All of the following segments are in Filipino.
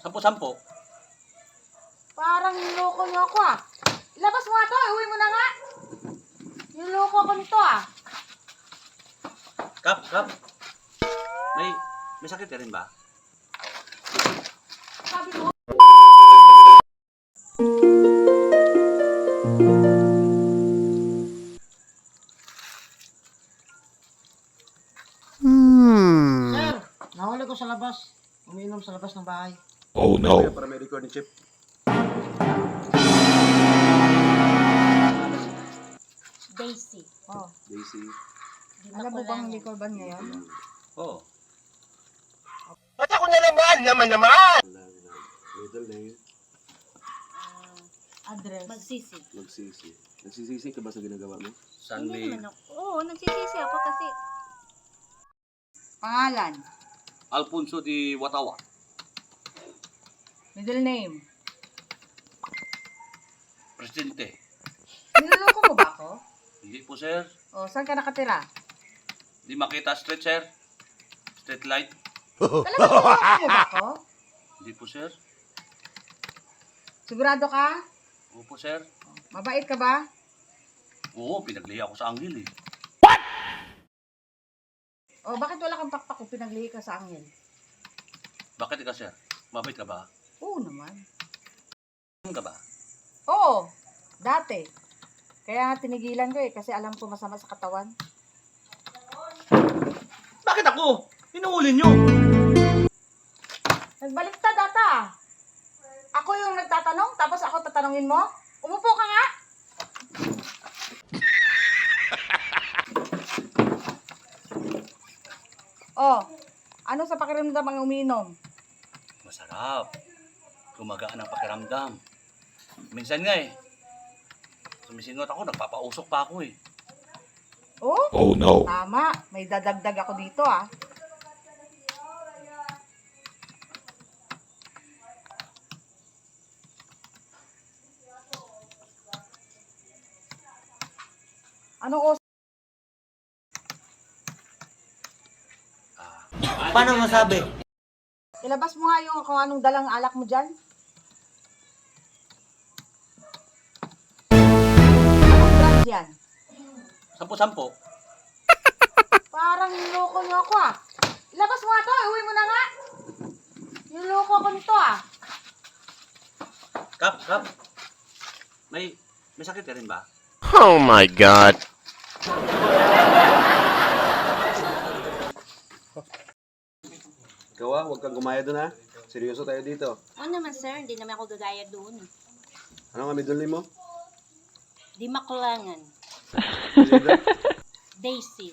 10-10. Parang niloko niyo ako ah. Ilabas mo nga to, uwi mo na nga. Niloko ako nito ah. Kap. May sakit ka rin ba? Sabi mo. Sir, nahuli ko sa labas. Umiinom sa labas ng bahay. Oh no. Para may recording chip. Daisy. Oh. Daisy. Alam mo bang likorban ngayon? Oh. Ba't ako na naman? Middle name. Address. Magsisi. Magsisi. Nagsisisi ka ba sa ginagawa mo? San Hindi may naman ako. Oo, nagsisisi ako kasi Pangalan. Alfonso di Watawa. Middle name. Presidente. Niloloko mo ba ako? Hindi po, sir. O, saan ka nakatira? Di makita street, sir. Street light. Talaga niloloko mo ba ako? Hindi po, sir. Sigurado ka? Opo, sir. Mabait ka ba? Oo, pinaglihi ako sa anghel eh. O, bakit wala kang pakpak kung pinaglihi ka sa anghel? Bakit ka, sir? Mabait ka ba? Oo naman. Ano ka ba? Oo, dati. Kaya nga tinigilan ko eh, kasi alam ko masama sa katawan. Bakit ako? Inuuli nyo. Nagbaliktad ata. Ako yung nagtatanong, tapos ako tatanungin mo? Umupo ka nga. Oh, ano sa pakiramdam ang umiinom? Masarap. Gumagaan ang pakiramdam. Minsan nga eh. Sumisingot ako, nagpapausok pa ako eh. Oh, Oh no. tama. May dadagdag ako dito ah. Anong oras? Paano masabi? Ilabas mo nga yung kung anong dalang alak mo dyan. Anong brand yan? 10-10. Parang niloko niyo ako ah. Ilabas mo nga to, uwi mo na nga. Niloko ako nito ah. Kap. May sakit ka rin ba? Oh my God. Ikaw huwag kang gumaya doon ha. Seryoso tayo dito. ano naman sir, hindi naman ako gagaya doon. Ano nga middle name mo? Di makulangan. Daisy.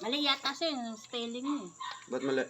Mali yata sir yung spelling mo. Ba't mali?